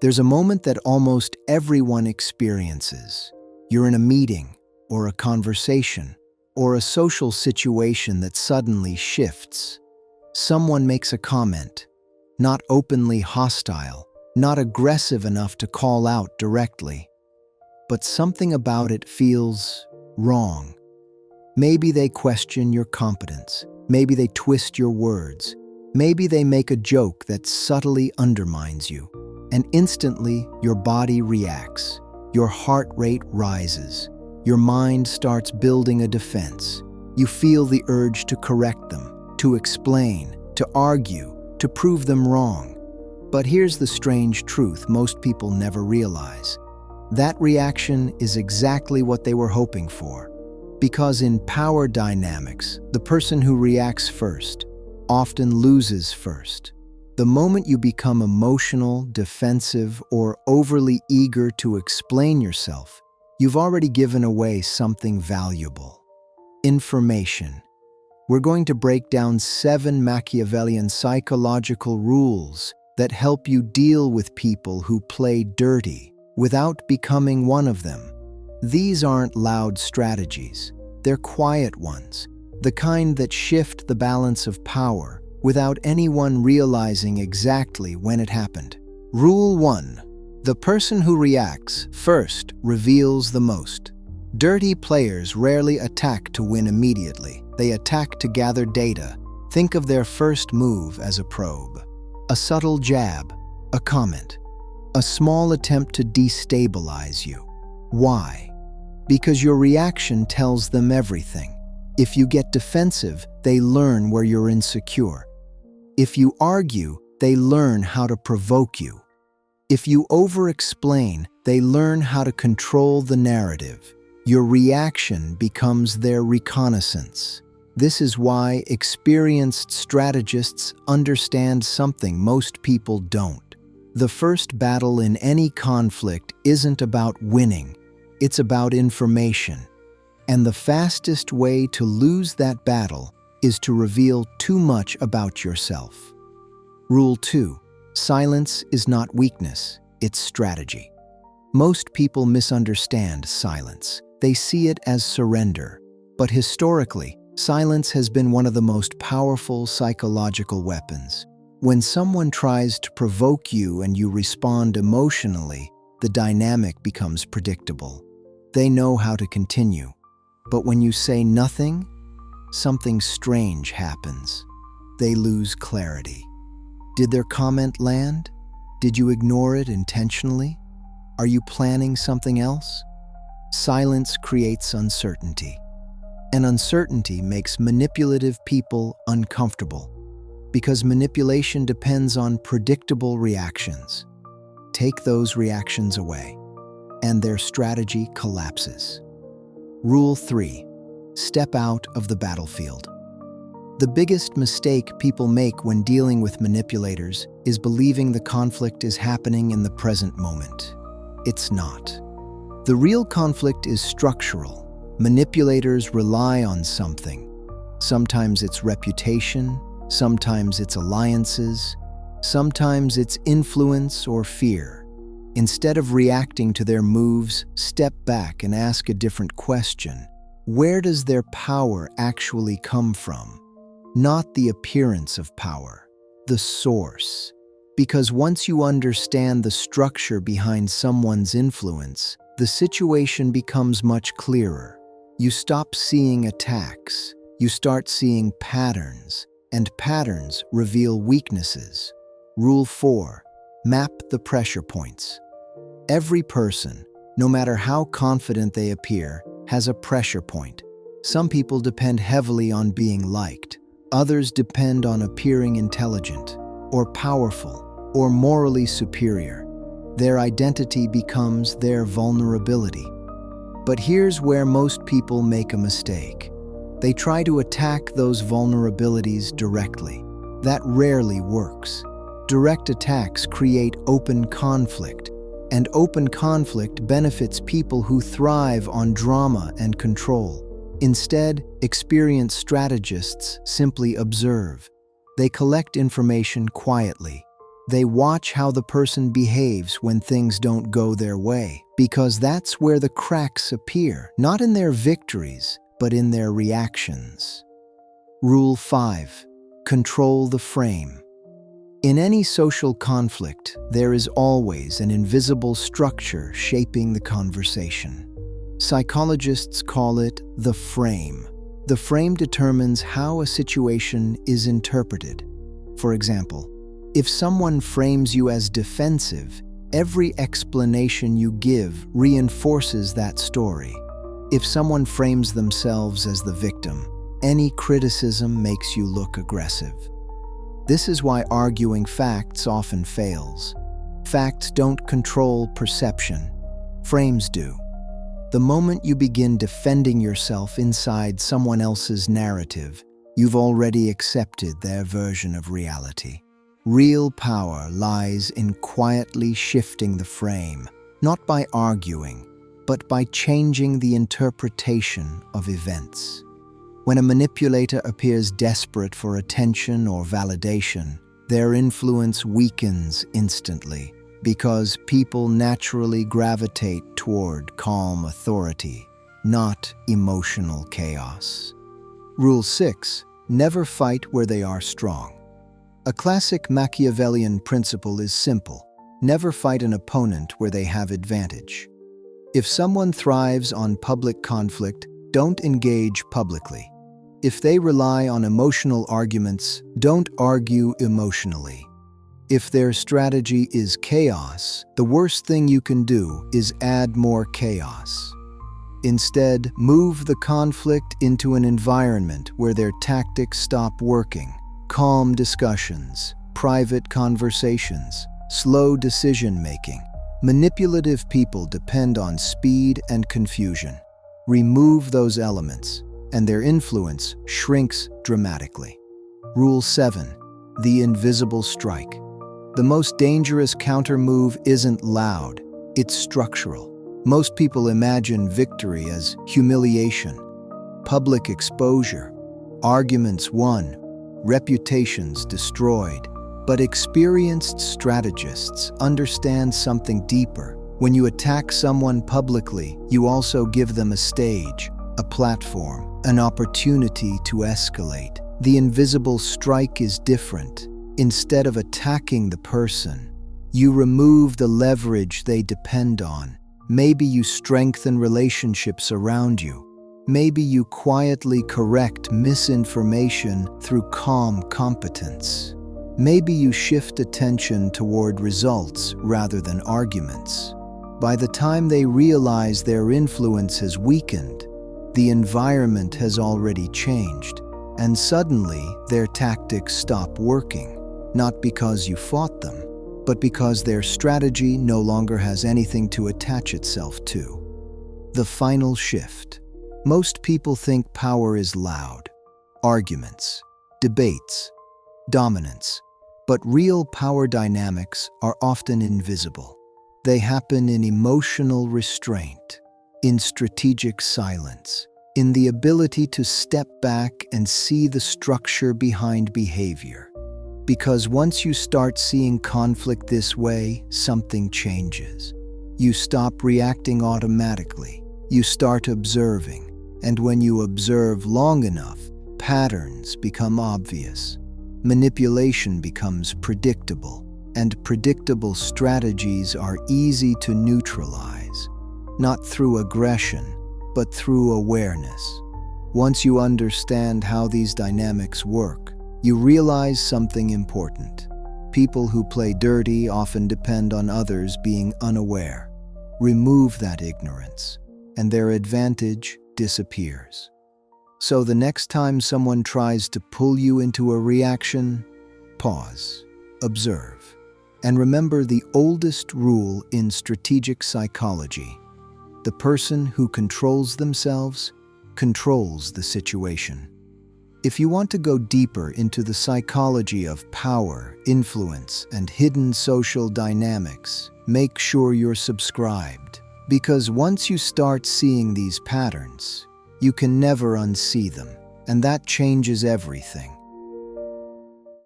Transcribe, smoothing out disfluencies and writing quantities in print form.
There's a moment that almost everyone experiences. You're in a meeting, or a conversation, or a social situation that suddenly shifts. Someone makes a comment, not openly hostile, not aggressive enough to call out directly, but something about it feels wrong. Maybe they question your competence. Maybe they twist your words. Maybe they make a joke that subtly undermines you. And instantly, your body reacts. Your heart rate rises. Your mind starts building a defense. You feel the urge to correct them, to explain, to argue, to prove them wrong. But here's the strange truth most people never realize. That reaction is exactly what they were hoping for. Because in power dynamics, the person who reacts first often loses first. The moment you become emotional, defensive, or overly eager to explain yourself, you've already given away something valuable. Information. We're going to break down 7 Machiavellian psychological rules that help you deal with people who play dirty without becoming one of them. These aren't loud strategies. They're quiet ones, the kind that shift the balance of power without anyone realizing exactly when it happened. Rule 1. The person who reacts first reveals the most. Dirty players rarely attack to win immediately. They attack to gather data. Think of their first move as a probe. A subtle jab, a comment, a small attempt to destabilize you. Why? Because your reaction tells them everything. If you get defensive, they learn where you're insecure. If you argue, they learn how to provoke you. If you over-explain, they learn how to control the narrative. Your reaction becomes their reconnaissance. This is why experienced strategists understand something most people don't. The first battle in any conflict isn't about winning. It's about information. And the fastest way to lose that battle is to reveal too much about yourself. Rule 2. Silence is not weakness, it's strategy. Most people misunderstand silence. They see it as surrender. But historically, silence has been one of the most powerful psychological weapons. When someone tries to provoke you and you respond emotionally, the dynamic becomes predictable. They know how to continue. But when you say nothing, something strange happens. They lose clarity. Did their comment land? Did you ignore it intentionally? Are you planning something else? Silence creates uncertainty. And uncertainty makes manipulative people uncomfortable, because manipulation depends on predictable reactions. Take those reactions away, and their strategy collapses. Rule 3. Step out of the battlefield. The biggest mistake people make when dealing with manipulators is believing the conflict is happening in the present moment. It's not. The real conflict is structural. Manipulators rely on something. Sometimes it's reputation, sometimes it's alliances, sometimes it's influence or fear. Instead of reacting to their moves, step back and ask a different question. Where does their power actually come from? Not the appearance of power, the source. Because once you understand the structure behind someone's influence, the situation becomes much clearer. You stop seeing attacks, you start seeing patterns, and patterns reveal weaknesses. Rule 4. Map the pressure points. Every person, no matter how confident they appear, has a pressure point. Some people depend heavily on being liked. Others depend on appearing intelligent, or powerful, or morally superior. Their identity becomes their vulnerability. But here's where most people make a mistake. They try to attack those vulnerabilities directly. That rarely works. Direct attacks create open conflict, and open conflict benefits people who thrive on drama and control. Instead, experienced strategists simply observe. They collect information quietly. They watch how the person behaves when things don't go their way, because that's where the cracks appear, not in their victories, but in their reactions. Rule 5. Control the frame. In any social conflict, there is always an invisible structure shaping the conversation. Psychologists call it the frame. The frame determines how a situation is interpreted. For example, if someone frames you as defensive, every explanation you give reinforces that story. If someone frames themselves as the victim, any criticism makes you look aggressive. This is why arguing facts often fails. Facts don't control perception. Frames do. The moment you begin defending yourself inside someone else's narrative, you've already accepted their version of reality. Real power lies in quietly shifting the frame, not by arguing, but by changing the interpretation of events. When a manipulator appears desperate for attention or validation, their influence weakens instantly because people naturally gravitate toward calm authority, not emotional chaos. Rule 6. Never fight where they are strong. A classic Machiavellian principle is simple: never fight an opponent where they have advantage. If someone thrives on public conflict, don't engage publicly. If they rely on emotional arguments, don't argue emotionally. If their strategy is chaos, the worst thing you can do is add more chaos. Instead, move the conflict into an environment where their tactics stop working. Calm discussions, private conversations, slow decision-making. Manipulative people depend on speed and confusion. Remove those elements, and their influence shrinks dramatically. Rule 7. The invisible strike. The most dangerous counter-move isn't loud, it's structural. Most people imagine victory as humiliation, public exposure, arguments won, reputations destroyed. But experienced strategists understand something deeper. When you attack someone publicly, you also give them a stage, a platform, an opportunity to escalate. The invisible strike is different. Instead of attacking the person, you remove the leverage they depend on. Maybe you strengthen relationships around you. Maybe you quietly correct misinformation through calm competence. Maybe you shift attention toward results rather than arguments. By the time they realize their influence has weakened, the environment has already changed, and suddenly their tactics stop working, not because you fought them, but because their strategy no longer has anything to attach itself to. The final shift. Most people think power is loud, arguments, debates, dominance, but real power dynamics are often invisible. They happen in emotional restraint, in strategic silence, in the ability to step back and see the structure behind behavior. Because once you start seeing conflict this way, something changes. You stop reacting automatically. You start observing. And when you observe long enough, patterns become obvious. Manipulation becomes predictable, and predictable strategies are easy to neutralize, not through aggression, but through awareness. Once you understand how these dynamics work, you realize something important. People who play dirty often depend on others being unaware. Remove that ignorance, and their advantage disappears. So the next time someone tries to pull you into a reaction, pause, observe, and remember the oldest rule in strategic psychology: the person who controls themselves controls the situation. If you want to go deeper into the psychology of power, influence, and hidden social dynamics, make sure you're subscribed. Because once you start seeing these patterns, you can never unsee them, and that changes everything.